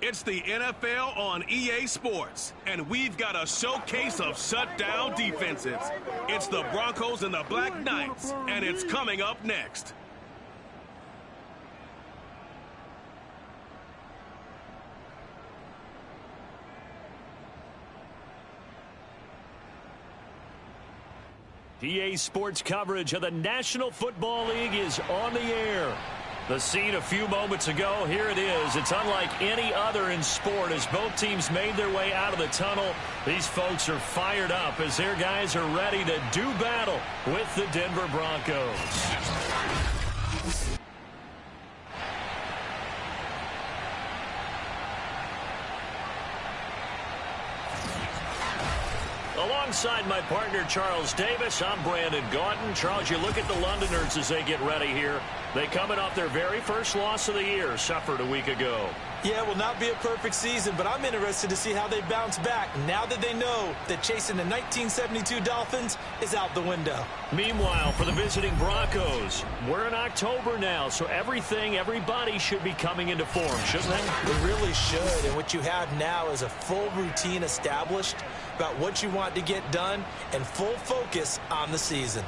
It's the NFL on EA Sports, and we've got a showcase of shutdown defenses. It's the Broncos and the Black Knights, and it's coming up next. EA Sports coverage of the National Football League is on the air. The scene a few moments ago, here it is. It's unlike any other in sport as both teams made their way out of the tunnel. These folks are fired up as their guys are ready to do battle with the Denver Broncos. Alongside my partner, Charles Davis, I'm Brandon Gaudin. Charles, you look at the Londoners as they get ready here. They coming off their very first loss of the year, suffered a week ago. Yeah, it will not be a perfect season, but I'm interested to see how they bounce back now that they know that chasing the 1972 Dolphins is out the window. Meanwhile, for the visiting Broncos, we're in October now, so everybody should be coming into form, shouldn't they? They really should, and what you have now is a full routine established about what you want to get done and full focus on the season.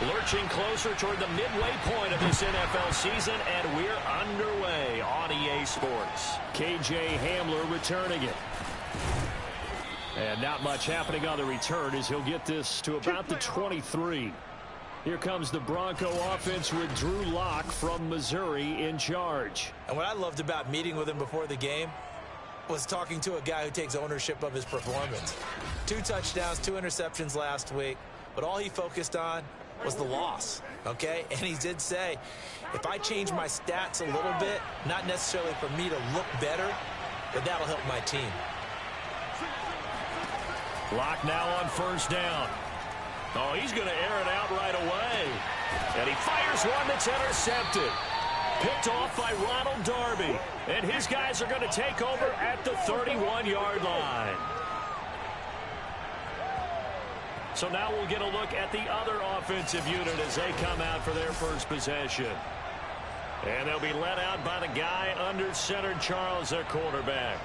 Lurching closer toward the midway point of this NFL season, and we're underway on EA Sports. KJ Hamler returning it. And not much happening on the return as he'll get this to about the 23. Here comes the Bronco offense with Drew Lock from Missouri in charge. And what I loved about meeting with him before the game was talking to a guy who takes ownership of his performance. 2 touchdowns, 2 interceptions last week, but all he focused on was the loss, okay? And he did say, if I change my stats a little bit, not necessarily for me to look better, but that'll help my team. Lock now on first down. Oh, he's going to air it out right away. And he fires one that's intercepted. Picked off by Ronald Darby. And his guys are going to take over at the 31-yard line. So now we'll get a look at the other offensive unit as they come out for their first possession. And they'll be led out by the guy under center, Charles, their quarterback.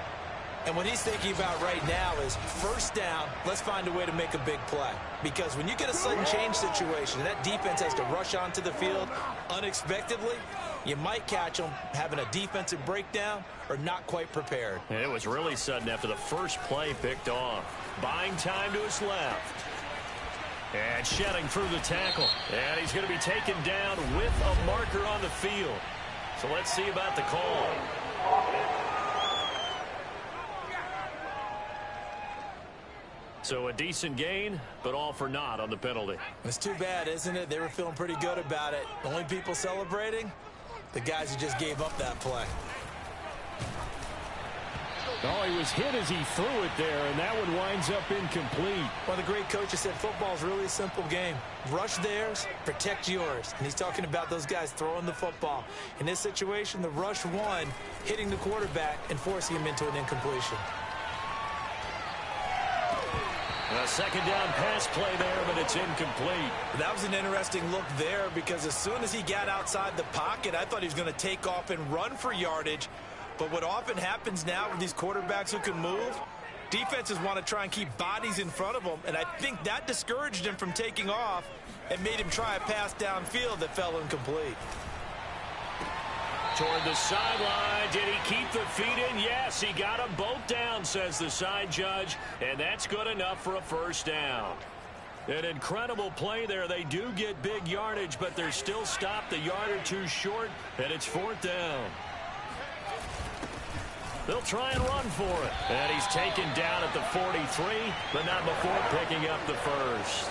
And what he's thinking about right now is first down, let's find a way to make a big play. Because when you get a sudden change situation and that defense has to rush onto the field unexpectedly, you might catch them having a defensive breakdown or not quite prepared. And it was really sudden after the first play picked off. Buying time to his left. And shedding through the tackle. And he's going to be taken down with a marker on the field. So let's see about the call. So a decent gain, but all for naught on the penalty. It's too bad, isn't it? They were feeling pretty good about it. The only people celebrating, the guys who just gave up that play. Oh, he was hit as he threw it there, and that one winds up incomplete. Well, the great coach said football's really a simple game. Rush theirs, protect yours. And he's talking about those guys throwing the football. In this situation, the rush won, hitting the quarterback and forcing him into an incompletion. A second down pass play there, but it's incomplete. That was an interesting look there because as soon as he got outside the pocket, I thought he was going to take off and run for yardage. But what often happens now with these quarterbacks who can move, defenses want to try and keep bodies in front of them, and I think that discouraged him from taking off and made him try a pass downfield that fell incomplete. Toward the sideline, did he keep the feet in? Yes, he got them both down, says the side judge, and that's good enough for a first down. An incredible play there. They do get big yardage, but they're still stopped a yard or two short, and it's 4th down. They'll try and run for it. And he's taken down at the 43, but not before picking up the first.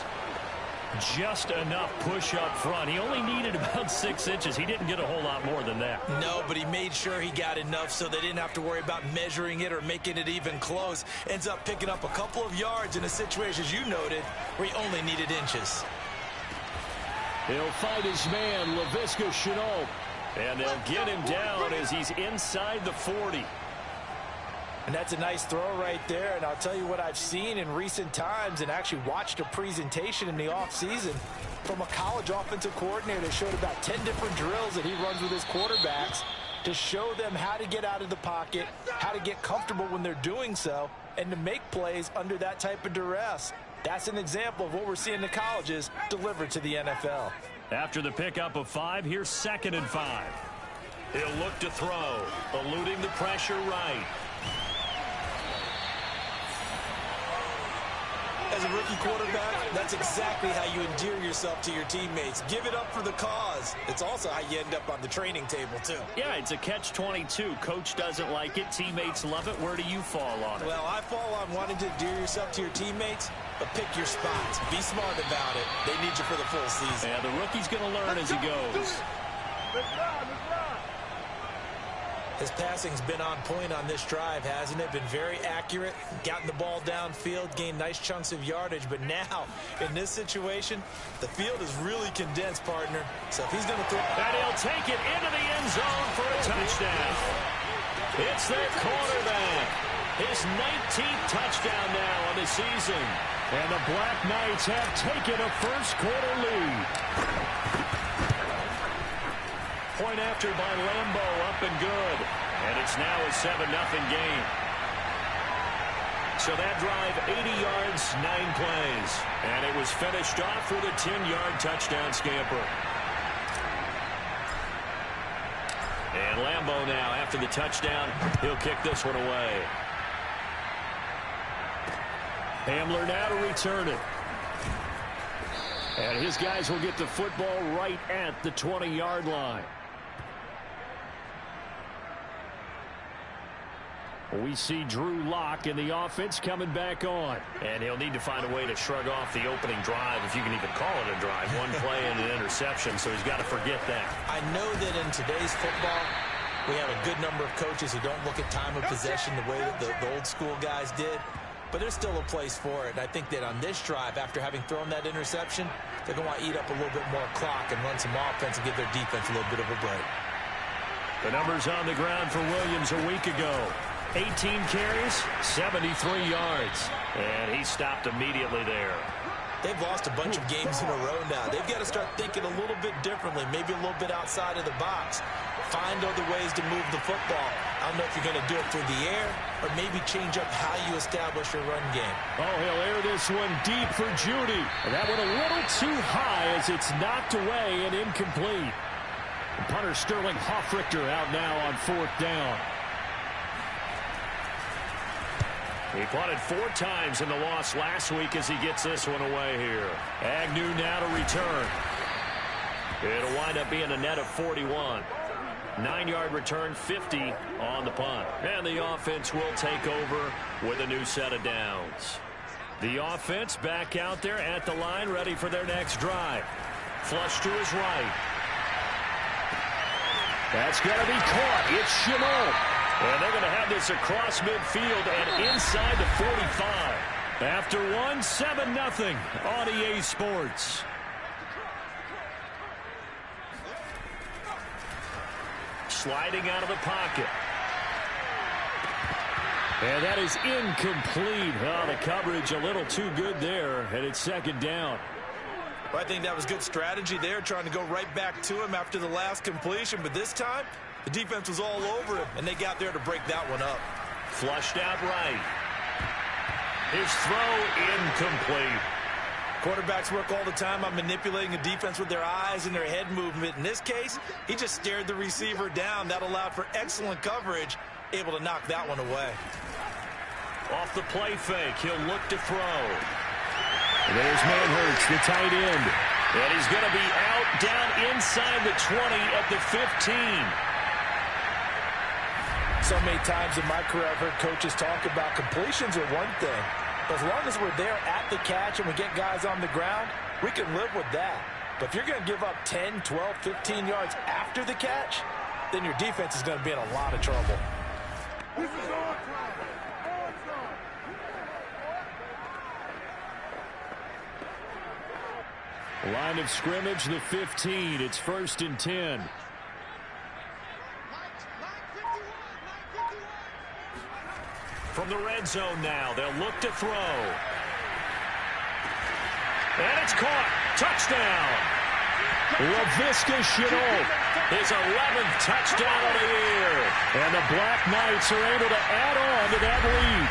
Just enough push up front. He only needed about 6 inches. He didn't get a whole lot more than that. No, but he made sure he got enough so they didn't have to worry about measuring it or making it even close. Ends up picking up a couple of yards in a situation, as you noted, where he only needed inches. He'll fight his man, Laviska Shenault. And they'll get him down as he's inside the 40. And that's a nice throw right there. And I'll tell you what I've seen in recent times and actually watched a presentation in the offseason from a college offensive coordinator that showed about 10 different drills that he runs with his quarterbacks to show them how to get out of the pocket, how to get comfortable when they're doing so, and to make plays under that type of duress. That's an example of what we're seeing in the colleges delivered to the NFL. After the pickup of 5, here's 2nd and 5. He'll look to throw, eluding the pressure right. As a rookie quarterback, that's exactly how you endear yourself to your teammates. Give it up for the cause. It's also how you end up on the training table, too. Yeah, it's a catch-22. Coach doesn't like it. Teammates love it. Where do you fall on it? Well, I fall on wanting to endear yourself to your teammates, but pick your spots. Be smart about it. They need you for the full season. Yeah, the rookie's going to learn as he goes. His passing's been on point on this drive, hasn't it? Been very accurate, gotten the ball downfield, gained nice chunks of yardage. But now, in this situation, the field is really condensed, partner. So if he's going to throw... And he'll take it into the end zone for a touchdown. It's their quarterback. His 19th touchdown now on the season. And the Black Knights have taken a first-quarter lead. Point after by Lambeau, up and good. And it's now a 7-0 game. So that drive, 80 yards, 9 plays. And it was finished off with a 10-yard touchdown scamper. And Lambeau now, after the touchdown, he'll kick this one away. Hamler now to return it. And his guys will get the football right at the 20-yard line. We see Drew Lock in the offense coming back on. And he'll need to find a way to shrug off the opening drive, if you can even call it a drive. One play and an interception, so he's got to forget that. I know that in today's football, we have a good number of coaches who don't look at time of possession the way that the old school guys did. But there's still a place for it. And I think that on this drive, after having thrown that interception, they're going to want to eat up a little bit more clock and run some offense and give their defense a little bit of a break. The numbers on the ground for Williams a week ago. 18 carries, 73 yards. And he stopped immediately there. They've lost a bunch of games in a row now. They've got to start thinking a little bit differently, maybe a little bit outside of the box. Find other ways to move the football. I don't know if you're going to do it through the air or maybe change up how you establish your run game. Oh, he'll air this one deep for Judy. And that one a little too high as it's knocked away and incomplete. And punter Sterling Hoffrichter out now on 4th down. He punted 4 times in the loss last week as he gets this one away here. Agnew now to return. It'll wind up being a net of 41. 9-yard return, 50 on the punt. And the offense will take over with a new set of downs. The offense back out there at the line, ready for their next drive. Flush to his right. That's going to be caught. It's Chennault. And they're going to have this across midfield and inside the 45. After one, 7-0 on EA Sports. Sliding out of the pocket. And that is incomplete. Oh, the coverage a little too good there, and it's 2nd down. Well, I think that was good strategy there, trying to go right back to him after the last completion. But this time, the defense was all over him, and they got there to break that one up. Flushed out right. His throw incomplete. Quarterbacks work all the time on manipulating a defense with their eyes and their head movement. In this case, he just stared the receiver down. That allowed for excellent coverage, able to knock that one away. Off the play fake, he'll look to throw. There's Manhurts, the tight end. And he's going to be out down inside the 20 at the 15. So many times in my career, I've heard coaches talk about completions are one thing. But as long as we're there at the catch and we get guys on the ground, we can live with that. But if you're going to give up 10, 12, 15 yards after the catch, then your defense is going to be in a lot of trouble. Line of scrimmage, the 15. It's 1st and 10. From the red zone now, they'll look to throw. And it's caught. Touchdown. Laviska Shenault, his 11th touchdown of the year. And the Black Knights are able to add on to that lead.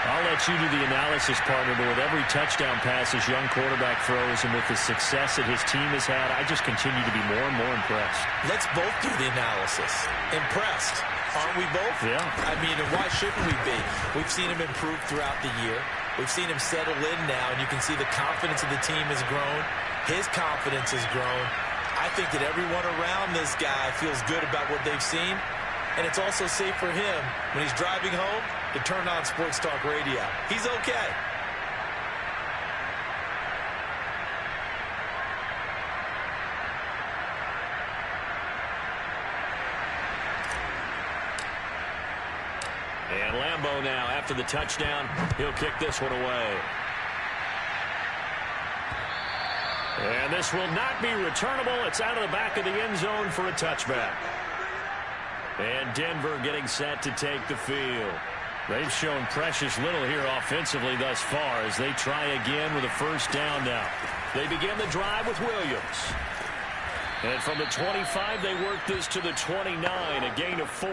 I'll let you do the analysis, partner, but with every touchdown pass his young quarterback throws and with the success that his team has had, I just continue to be more and more impressed. Let's both do the analysis. Impressed. Aren't we both? Yeah. I mean, and why shouldn't we be? We've seen him improve throughout the year. We've seen him settle in now, and you can see the confidence of the team has grown. His confidence has grown. I think that everyone around this guy feels good about what they've seen, and it's also safe for him when he's driving home to turn on Sports Talk Radio. He's okay. And Lambeau now, after the touchdown, he'll kick this one away. And this will not be returnable. It's out of the back of the end zone for a touchback. And Denver getting set to take the field. They've shown precious little here offensively thus far as they try again with a first down now. They begin the drive with Williams. And from the 25, they work this to the 29, a gain of 4.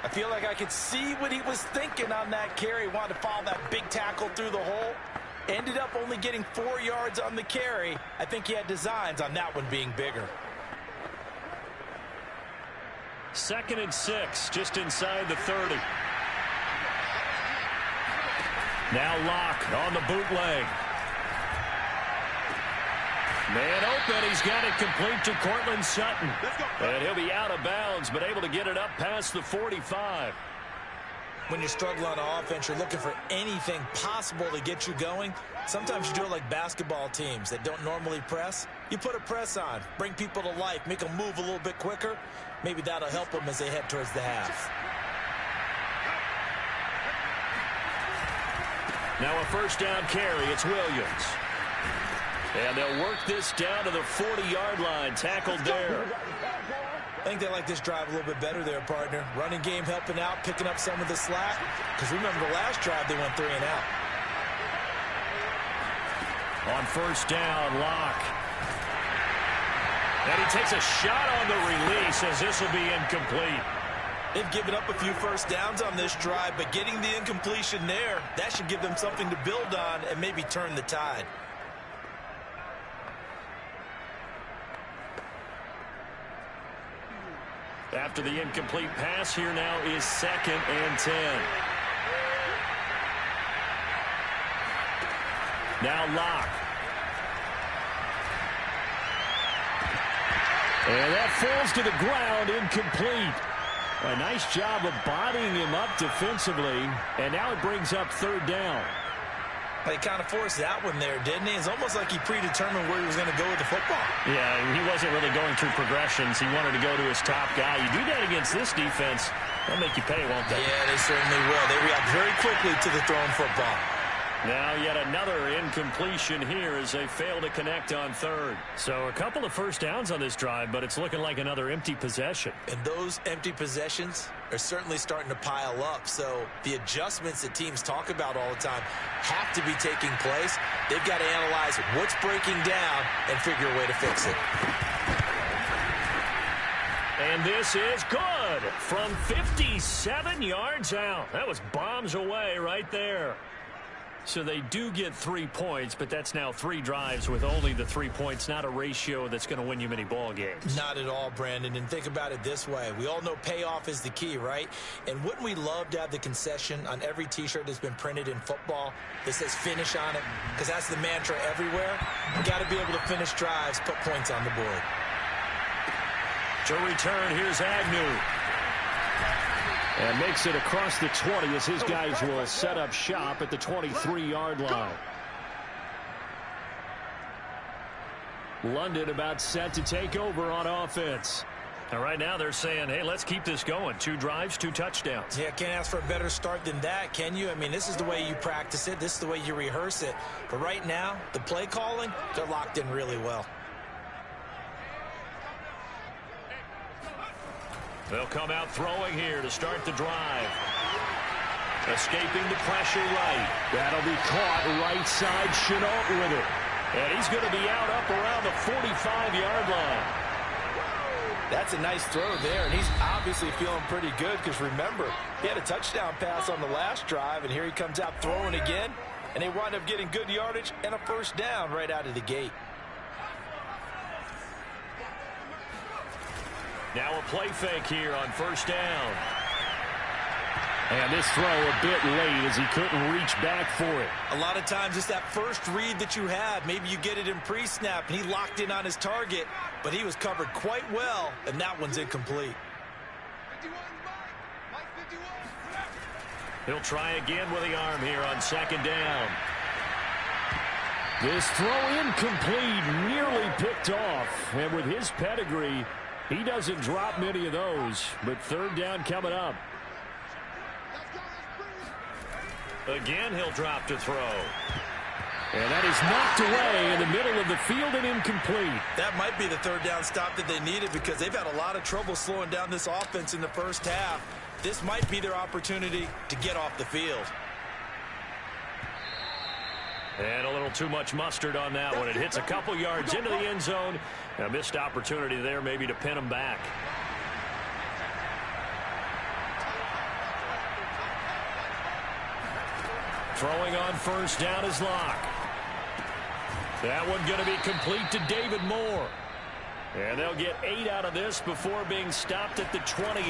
I feel like I could see what he was thinking on that carry. Wanted to follow that big tackle through the hole. Ended up only getting 4 yards on the carry. I think he had designs on that one being bigger. 2nd and 6, just inside the 30. Now Locke on the bootleg. Man open, he's got it complete to Cortland Sutton. And he'll be out of bounds, but able to get it up past the 45. When you struggle on offense, you're looking for anything possible to get you going. Sometimes you do it like basketball teams that don't normally press. You put a press on, bring people to life, make them move a little bit quicker. Maybe that'll help them as they head towards the half. Now a first down carry, it's Williams. And they'll work this down to the 40-yard line, tackled there. I think they like this drive a little bit better there, partner. Running game helping out, picking up some of the slack. Because remember the last drive, they went 3 and out. On first down, Locke. And he takes a shot on the release as this will be incomplete. They've given up a few first downs on this drive, but getting the incompletion there, that should give them something to build on and maybe turn the tide. After the incomplete pass, here now is 2nd and 10. Now Locke. And that falls to the ground, incomplete. A nice job of bodying him up defensively, and now it brings up 3rd down. He kind of forced that one there, didn't he? It's almost like he predetermined where he was going to go with the football. Yeah, he wasn't really going through progressions. He wanted to go to his top guy. You do that against this defense, they'll make you pay, won't they? Yeah, they certainly will. They react very quickly to the thrown football. Now yet another incompletion here as they fail to connect on 3rd. So a couple of first downs on this drive, but it's looking like another empty possession. And those empty possessions are certainly starting to pile up. So the adjustments that teams talk about all the time have to be taking place. They've got to analyze what's breaking down and figure a way to fix it. And this is good from 57 yards out. That was bombs away right there. So they do get 3 points, but that's now 3 drives with only the 3 points, not a ratio that's going to win you many ball games. Not at all, Brandon. And think about it this way. We all know payoff is the key, right? And wouldn't we love to have the concession on every T-shirt that's been printed in football that says finish on it? Because that's the mantra everywhere. You got to be able to finish drives, put points on the board. To return, here's Agnew. And makes it across the 20 as his guys will set up shop at the 23-yard line. London about set to take over on offense. And right now they're saying, hey, let's keep this going. 2 drives, 2 touchdowns. Yeah, can't ask for a better start than that, can you? I mean, this is the way you practice it. This is the way you rehearse it. But right now, the play calling, they're locked in really well. They'll come out throwing here to start the drive. Escaping the pressure right. That'll be caught right side. Chenault with it. And he's going to be out up around the 45-yard line. That's a nice throw there, and he's obviously feeling pretty good because, remember, he had a touchdown pass on the last drive, and here he comes out throwing again, and they wind up getting good yardage and a first down right out of the gate. Now a play fake here on first down. And this throw a bit late as he couldn't reach back for it. A lot of times it's that first read that you have. Maybe you get it in pre-snap, and he locked in on his target, but he was covered quite well, and that one's incomplete. He'll try again with the arm here on second down. This throw incomplete, nearly picked off. And with his pedigree, he doesn't drop many of those. But third down coming up. Again, he'll drop to throw. And that is knocked away in the middle of the field and incomplete. That might be the third down stop that they needed because they've had a lot of trouble slowing down this offense in the first half. This might be their opportunity to get off the field. And a little too much mustard on that one. It hits a couple yards into the end zone. A missed opportunity there maybe to pin them back. Throwing on first down is Locke. That one going to be complete to David Moore. And they'll get 8 out of this before being stopped at the 28.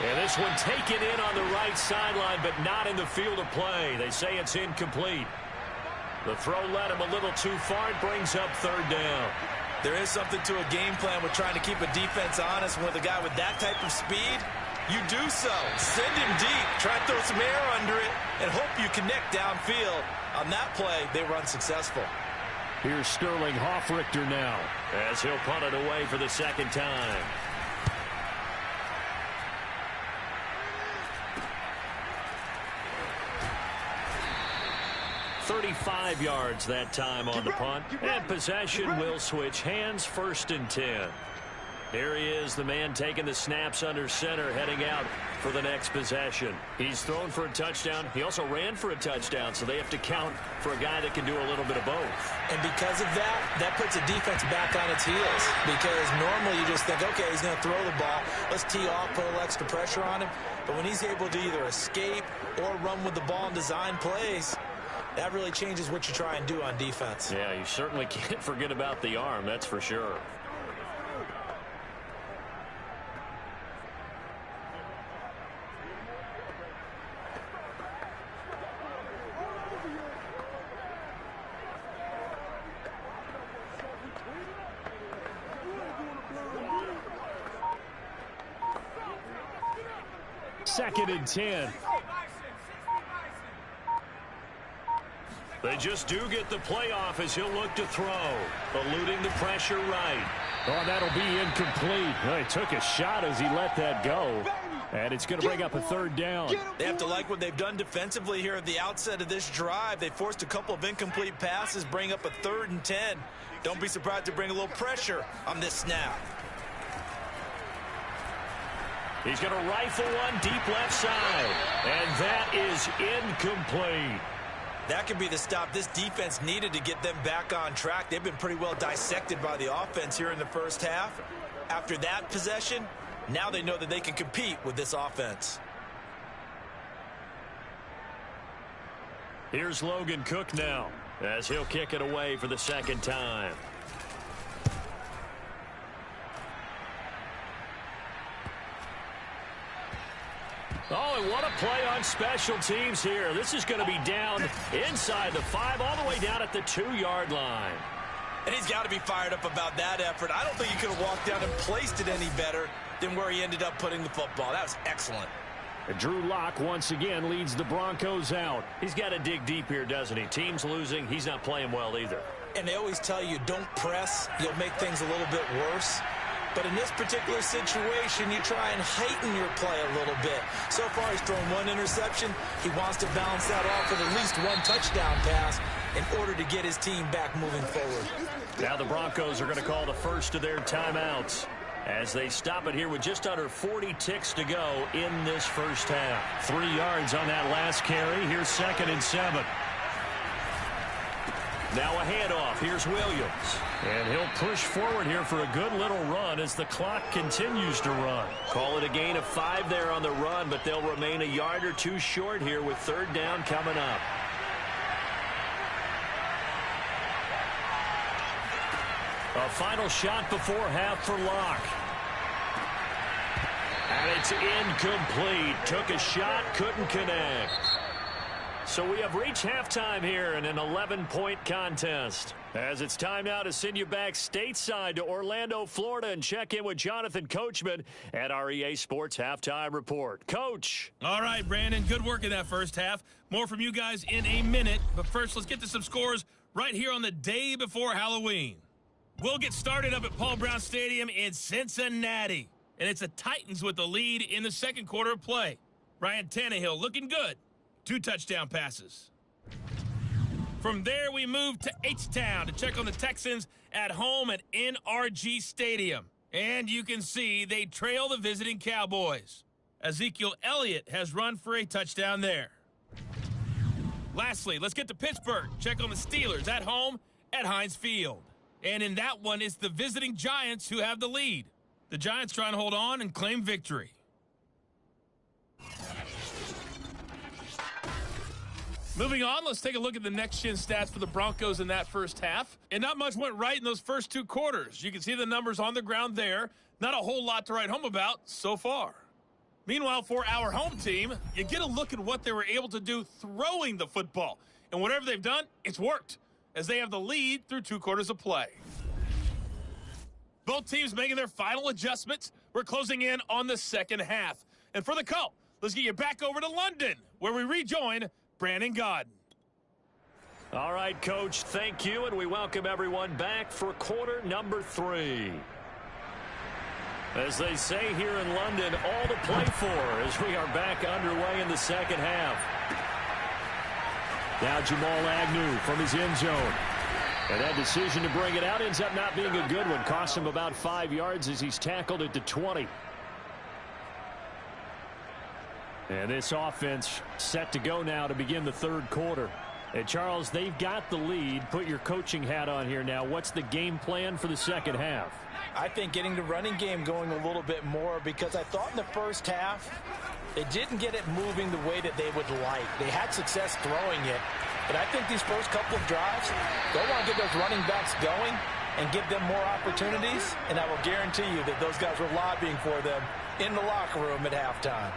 And this one taken in on the right sideline, but not in the field of play. They say it's incomplete. The throw led him a little too far. It brings up third down. There is something to a game plan with trying to keep a defense honest. With a guy with that type of speed, you do so. Send him deep. Try to throw some air under it and hope you connect downfield. On that play, they run successful. Here's Sterling Hoffrichter now as he'll punt it away for the second time. 35 yards that time on the punt. And possession will switch hands, 1st and 10. Here he is, the man taking the snaps under center, heading out for the next possession. He's thrown for a touchdown. He also ran for a touchdown, so they have to count for a guy that can do a little bit of both. And because of that, that puts a defense back on its heels. Because normally you just think, okay, he's going to throw the ball. Let's tee off, put a little extra pressure on him. But when he's able to either escape or run with the ball and design plays, that really changes what you try and do on defense. Yeah, you certainly can't forget about the arm, that's for sure. Second and 10. They just do get the playoff as he'll look to throw. Eluding the pressure right. Oh, that'll be incomplete. Well, he took a shot as he let that go. And it's going to bring up a third down. They have to like what they've done defensively here at the outset of this drive. They forced a couple of incomplete passes, bring up a 3rd and 10. Don't be surprised to bring a little pressure on this snap. He's going to rifle one deep left side. And that is incomplete. That could be the stop this defense needed to get them back on track. They've been pretty well dissected by the offense here in the first half. After that possession, now they know that they can compete with this offense. Here's Logan Cook now as he'll kick it away for the second time. Oh, and what a play on special teams here. This is going to be down inside the 5, all the way down at the 2-yard line. And he's got to be fired up about that effort. I don't think he could have walked down and placed it any better than where he ended up putting the football. That was excellent. And Drew Lock once again leads the Broncos out. He's got to dig deep here, doesn't he? Team's losing. He's not playing well either. And they always tell you, don't press. You'll make things a little bit worse. But in this particular situation, you try and heighten your play a little bit. So far, he's thrown 1 interception. He wants to balance that off with at least 1 touchdown pass. in order to get his team back moving forward. Now the Broncos are going to call the first of their timeouts as they stop it here with just under 40 ticks to go in this first half. 3 yards on that last carry. Here's 2nd and 7. Now a handoff. Here's Williams. And he'll push forward here for a good little run as the clock continues to run. Call it a gain of 5 there on the run, but they'll remain a yard or 2 short here with 3rd down coming up. A final shot before half for Locke. And it's incomplete. Took a shot, couldn't connect. So we have reached halftime here in an 11-point contest. As it's time now to send you back stateside to Orlando, Florida, and check in with Jonathan Coachman at our EA Sports Halftime Report. Coach. All right, Brandon, good work in that first half. More from you guys in a minute. But first, let's get to some scores right here on the day before Halloween. We'll get started up at Paul Brown Stadium in Cincinnati. And it's the Titans with the lead in the second quarter of play. Ryan Tannehill looking good. 2 touchdown passes. From there, we move to H-Town to check on the Texans at home at NRG Stadium. And you can see they trail the visiting Cowboys. Ezekiel Elliott has run for a touchdown there. Lastly, let's get to Pittsburgh. Check on the Steelers at home at Heinz Field. And in that one, it's the visiting Giants who have the lead. The Giants trying to hold on and claim victory. Moving on, let's take a look at the next-gen stats for the Broncos in that first half. And not much went right in those first 2 quarters. You can see the numbers on the ground there. Not a whole lot to write home about so far. Meanwhile, for our home team, you get a look at what they were able to do throwing the football. And whatever they've done, it's worked, as they have the lead through 2 quarters of play. Both teams making their final adjustments. We're closing in on the second half. And for the call, let's get you back over to London, where we rejoin Brandon Godden. All right, Coach, thank you, and we welcome everyone back for quarter number 3. As they say here in London, all to play for as we are back underway in the second half. Now Jamal Agnew from his end zone. And that decision to bring it out ends up not being a good one. Cost him about 5 yards as he's tackled at the 20. And this offense set to go now to begin the third quarter. And Charles, they've got the lead. Put your coaching hat on here now. What's the game plan for the second half? I think getting the running game going a little bit more, because I thought in the first half they didn't get it moving the way that they would like. They had success throwing it. But I think these first couple of drives, they'll want to get those running backs going and give them more opportunities. And I will guarantee you that those guys were lobbying for them in the locker room at halftime.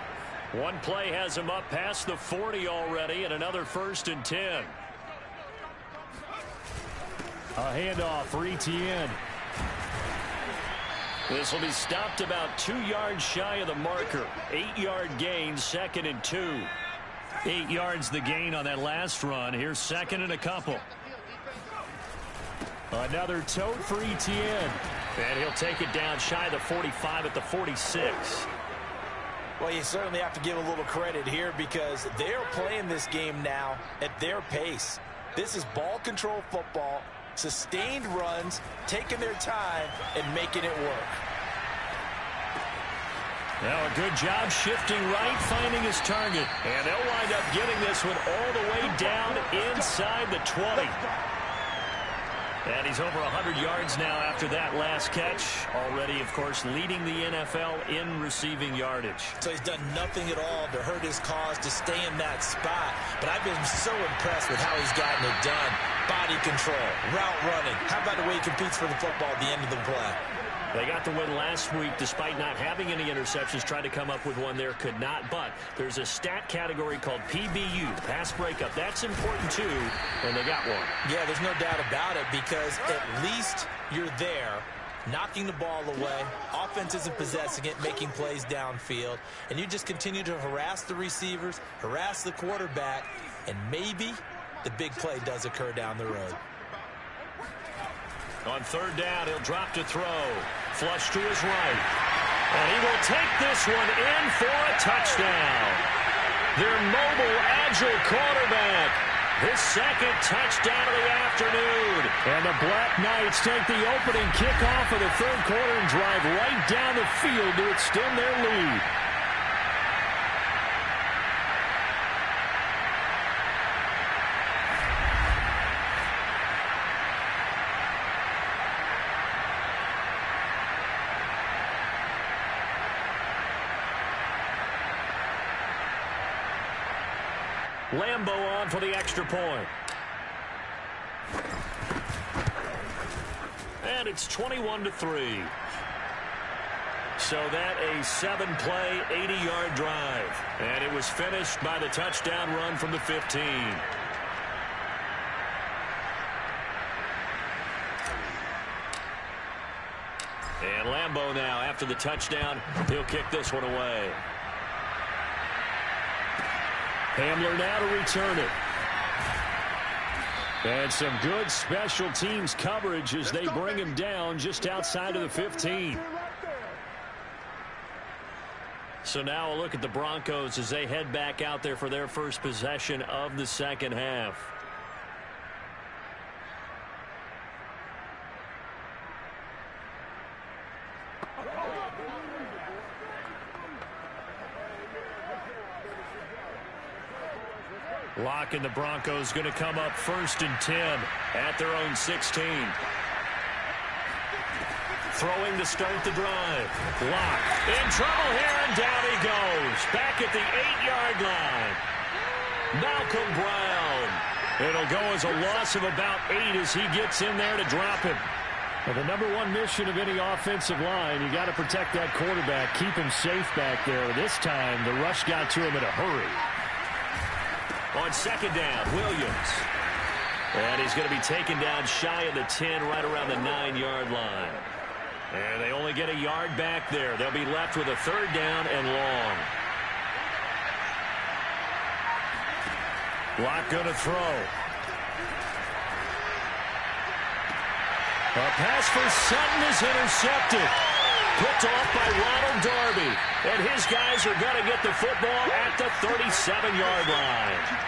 One play has him up past the 40 already, and another 1st and 10. A handoff for Etienne. This will be stopped about 2 yards shy of the marker. 8-yard gain, 2nd and 2. 8 yards the gain on that last run. Here's 2nd and a couple. Another tote for Etienne. And he'll take it down shy of the 45 at the 46. Well, you certainly have to give a little credit here, because they're playing this game now at their pace. This is ball control football, sustained runs, taking their time, and making it work. Now a good job shifting right, finding his target. And they'll wind up getting this one all the way down inside the 20. And he's over 100 yards now after that last catch. Already, of course, leading the NFL in receiving yardage. So he's done nothing at all to hurt his cause to stay in that spot. But I've been so impressed with how he's gotten it done. Body control, route running. How about the way he competes for the football at the end of the play? They got the win last week despite not having any interceptions. Tried to come up with one there, could not. But there's a stat category called PBU, pass breakup. That's important too, and they got one. Yeah, there's no doubt about it, because at least you're there, knocking the ball away. Offense isn't possessing it, making plays downfield. And you just continue to harass the receivers, harass the quarterback, and maybe the big play does occur down the road. On 3rd down, he'll drop to throw. Flush to his right. And he will take this one in for a touchdown. Their mobile, agile quarterback his second touchdown of the afternoon. And the Black Knights take the opening kickoff of the third quarter and drive right down the field to extend their lead. Lambeau on for the extra point. And it's 21-3. So that a 7-play, 80-yard drive. And it was finished by the touchdown run from the 15. And Lambeau now, after the touchdown, he'll kick this one away. Hamler now to return it. And some good special teams coverage as they bring him down just outside of the 15. So now a look at the Broncos as they head back out there for their first possession of the second half. Locke and the Broncos going to come up 1st and 10 at their own 16. Throwing to start the drive. Locke in trouble here, and down he goes. Back at the 8-yard line. Malcolm Brown. It'll go as a loss of about 8 as he gets in there to drop him. Well, the number one mission of any offensive line, you got to protect that quarterback, keep him safe back there. This time, the rush got to him in a hurry. On second down, Williams. And he's going to be taken down shy of the 10, right around the 9-yard line. And they only get a yard back there. They'll be left with a 3rd down and long. Locke going to throw. A pass for Sutton is intercepted. Picked off by Ronald Darby. And his guys are going to get the football at the 37-yard line.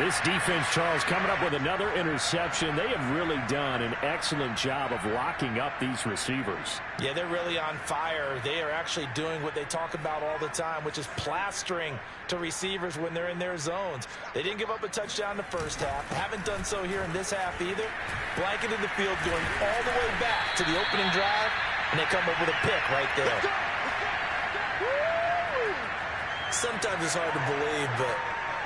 This defense, Charles, coming up with another interception. They have really done an excellent job of locking up these receivers. Yeah, they're really on fire. They are actually doing what they talk about all the time, which is plastering to receivers when they're in their zones. They didn't give up a touchdown in the first half. Haven't done so here in this half either. Blanketed the field, going all the way back to the opening drive, and they come up with a pick right there. Sometimes it's hard to believe, but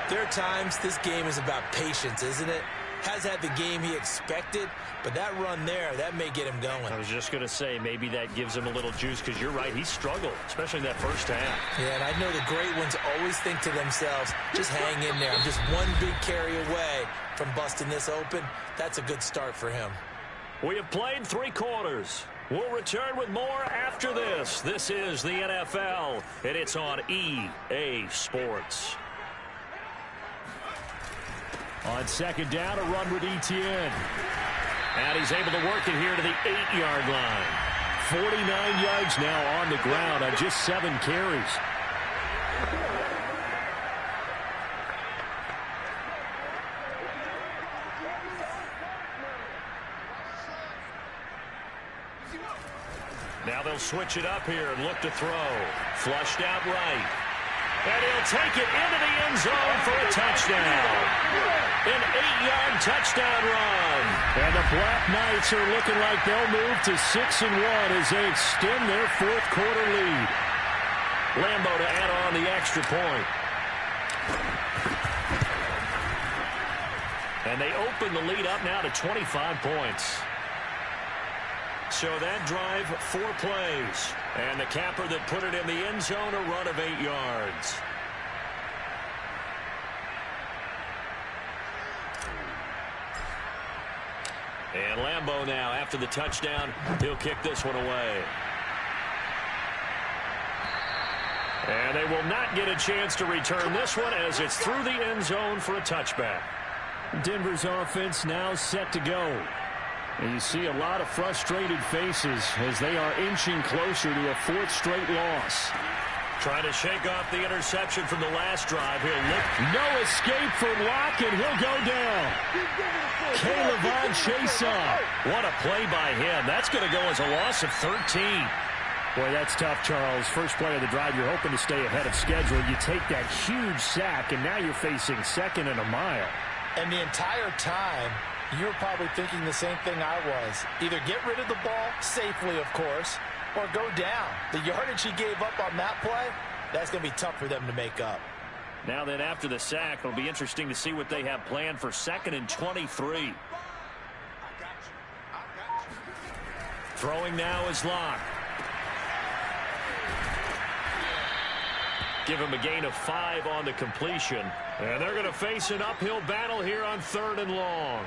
there are times this game is about patience, isn't it? Has had the game he expected, but that run there, that may get him going. I was just going to say, maybe that gives him a little juice, because you're right, he struggled, especially in that first half. Yeah, and I know the great ones always think to themselves, just hang in there. I'm just one big carry away from busting this open. That's a good start for him. We have played 3 quarters. We'll return with more after this. This is the NFL, and it's on EA Sports. On second down, a run with Etienne. And he's able to work it here to the 8-yard line. 49 yards now on the ground on just 7 carries. Now they'll switch it up here and look to throw. Flushed out right. And he'll take it into the end zone for a touchdown. An 8-yard touchdown run. And the Black Knights are looking like they'll move to 6-1 as they extend their 4th quarter lead. Lambeau to add on the extra point. And they open the lead up now to 25 points. So that drive, 4 plays. And the capper that put it in the end zone, a run of 8 yards. And Lambeau now, after the touchdown, he'll kick this one away. And they will not get a chance to return this one as it's through the end zone for a touchback. Denver's offense now set to go. And you see a lot of frustrated faces as they are inching closer to a 4th straight loss. Trying to shake off the interception from the last drive. He'll look. No escape for Locke, and he'll go down. Caleb Chason. What a play by him. That's going to go as a loss of 13. Boy, that's tough, Charles. First play of the drive, you're hoping to stay ahead of schedule. You take that huge sack, and now you're facing second and a mile. And the entire time, you're probably thinking the same thing I was. Either get rid of the ball, safely, of course, or go down. The yardage he gave up on that play, that's going to be tough for them to make up. Now then, after the sack, it'll be interesting to see what they have planned for 2nd and 23. Throwing now is Locke. Give him a gain of 5 on the completion. And they're going to face an uphill battle here on 3rd and long.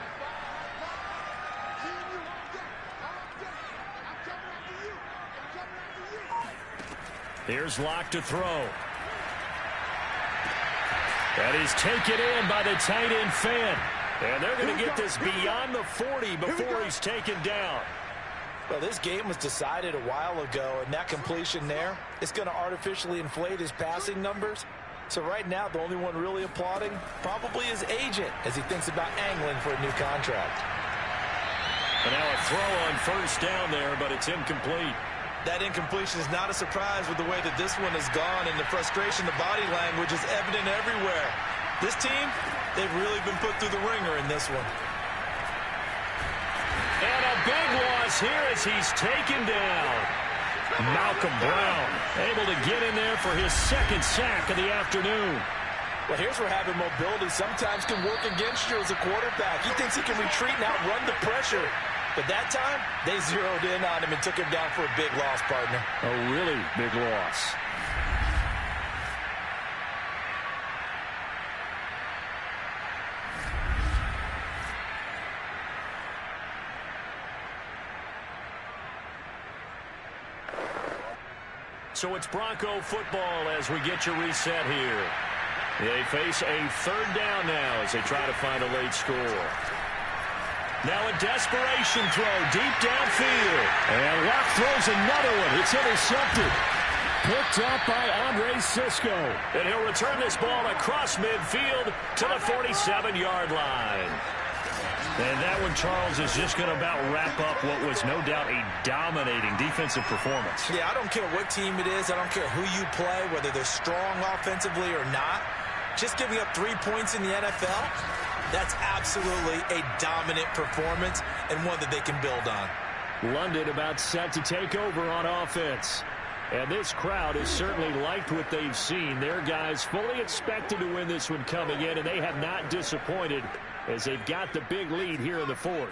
Here's Locke to throw. And he's taken in by the tight end Finn. And they're going to get this beyond the 40 before he's taken down. Well, this game was decided a while ago, and that completion there, it's going to artificially inflate his passing numbers. So right now, the only one really applauding probably his agent as he thinks about angling for a new contract. And now a throw on 1st down there, but it's incomplete. That incompletion is not a surprise with the way that this one has gone, and the frustration, the body language is evident everywhere. This team, they've really been put through the ringer in this one. And a big loss here as he's taken down. Malcolm Brown able to get in there for his 2nd sack of the afternoon. Well, here's where having mobility sometimes can work against you as a quarterback. He thinks he can retreat and outrun the pressure. But that time, they zeroed in on him and took him down for a big loss, partner. A really big loss. So it's Bronco football as we get you reset here. They face a 3rd down now as they try to find a late score. Now a desperation throw deep downfield. And Locke throws another one. It's intercepted. Picked up by Andre Cisco. And he'll return this ball across midfield to the 47-yard line. And that one, Charles, is just going to about wrap up what was no doubt a dominating defensive performance. Yeah, I don't care what team it is. I don't care who you play, whether they're strong offensively or not. Just giving up 3 points in the NFL, that's absolutely a dominant performance and one that they can build on. London about set to take over on offense. And this crowd has certainly liked what they've seen. Their guys fully expected to win this one coming in, and they have not disappointed as they've got the big lead here in the 4th.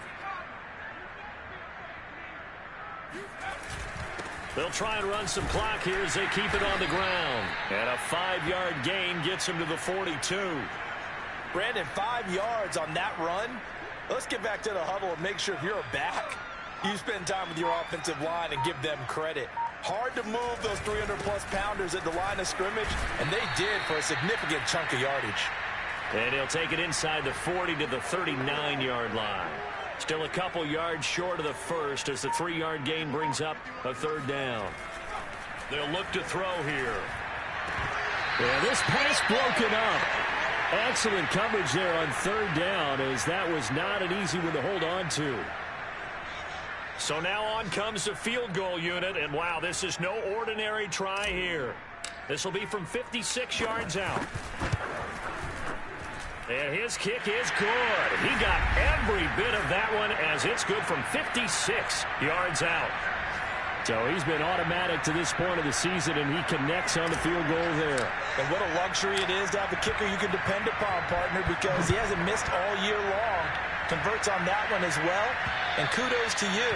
They'll try and run some clock here as they keep it on the ground. And a 5-yard gain gets him to the 42. Brandon, 5 yards on that run. Let's get back to the huddle and make sure if you're a back, you spend time with your offensive line and give them credit. Hard to move those 300-plus pounders at the line of scrimmage, and they did for a significant chunk of yardage. And he'll take it inside the 40 to the 39-yard line. Still a couple yards short of the first as the 3-yard gain brings up a 3rd down. They'll look to throw here. Yeah, this pass broken up. Excellent coverage there on 3rd down as that was not an easy one to hold on to. So now on comes the field goal unit, and wow, this is no ordinary try here. This will be from 56 yards out. And his kick is good. He got every bit of that one as it's good from 56 yards out. So he's been automatic to this point of the season, and he connects on the field goal there. And what a luxury it is to have a kicker you can depend upon, partner, because he hasn't missed all year long. Converts on that one as well. And kudos to you.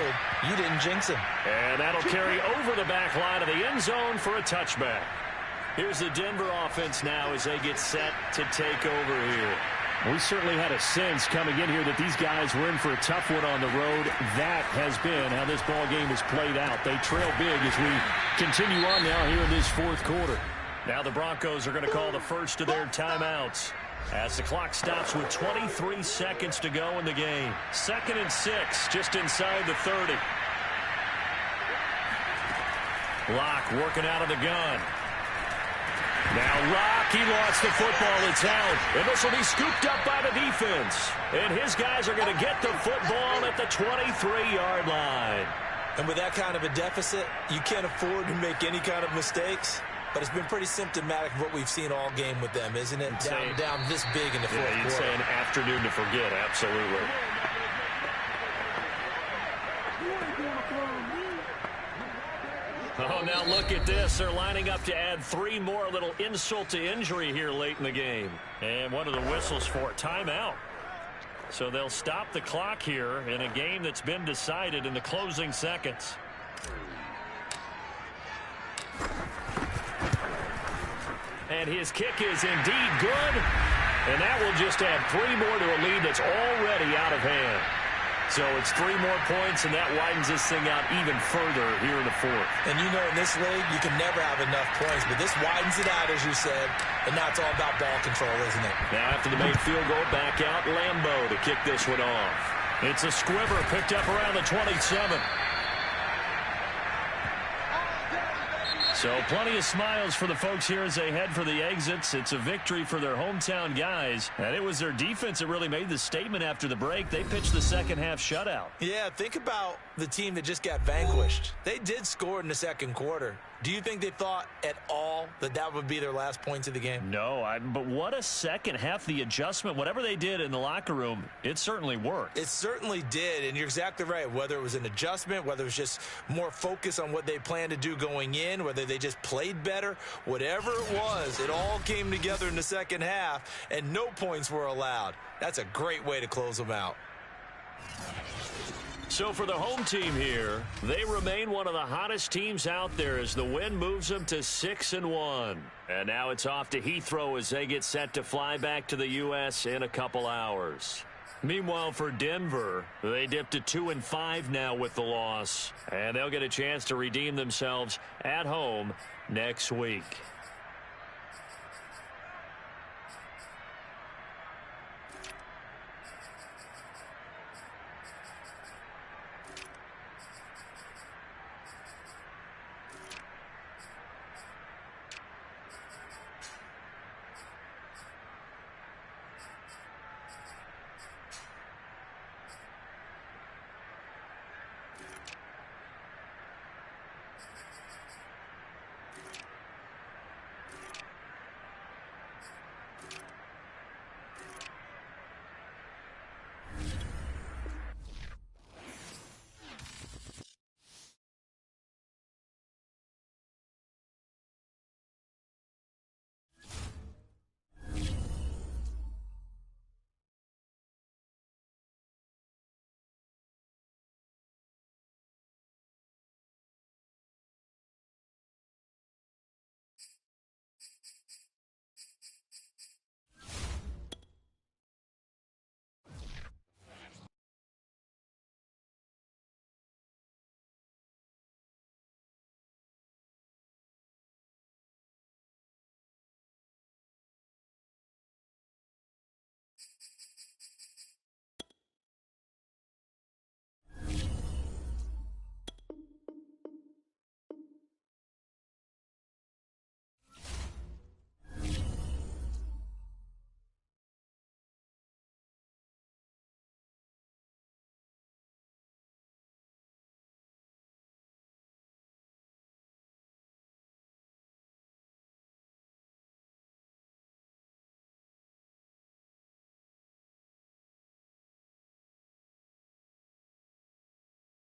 You didn't jinx him. And that'll carry over the back line of the end zone for a touchback. Here's the Denver offense now as they get set to take over here. We certainly had a sense coming in here that these guys were in for a tough one on the road. That has been how this ball game has played out. They trail big as we continue on now here in this 4th quarter. Now the Broncos are going to call the first of their timeouts as the clock stops with 23 seconds to go in the game. 2nd and 6, just inside the 30. Locke working out of the gun. Now Rocky lost the football. It's out. And this will be scooped up by the defense. And his guys are going to get the football at the 23-yard line. And with that kind of a deficit, you can't afford to make any kind of mistakes. But it's been pretty symptomatic of what we've seen all game with them, isn't it? Down this big in the fourth quarter. You'd say an afternoon to forget, absolutely. Oh, now look at this. They're lining up to add 3 more, a little insult to injury here late in the game. And what are the whistles for? Timeout. So they'll stop the clock here in a game that's been decided in the closing seconds. And his kick is indeed good. And that will just add 3 more to a lead that's already out of hand. So it's 3 more points, and that widens this thing out even further here in the fourth. And you know, in this league, you can never have enough points, but this widens it out, as you said, and now it's all about ball control, isn't it? Now after the made field goal, back out Lambeau to kick this one off. It's a squiver picked up around the 27. So plenty of smiles for the folks here as they head for the exits. It's a victory for their hometown guys. And it was their defense that really made the statement after the break. They pitched the second half shutout. Yeah, think about the team that just got vanquished. They did score in the second quarter. Do you think they thought at all that that would be their last points of the game? No, but what a second half. The adjustment, whatever they did in the locker room, it certainly worked. It certainly did, and you're exactly right. Whether it was an adjustment, whether it was just more focus on what they planned to do going in, whether they just played better, whatever it was, it all came together in the second half, and no points were allowed. That's a great way to close them out. So for the home team here, they remain one of the hottest teams out there as the win moves them to 6-1. And now it's off to Heathrow as they get set to fly back to the U.S. in a couple hours. Meanwhile, for Denver, they dipped to 2-5 now with the loss. And they'll get a chance to redeem themselves at home next week.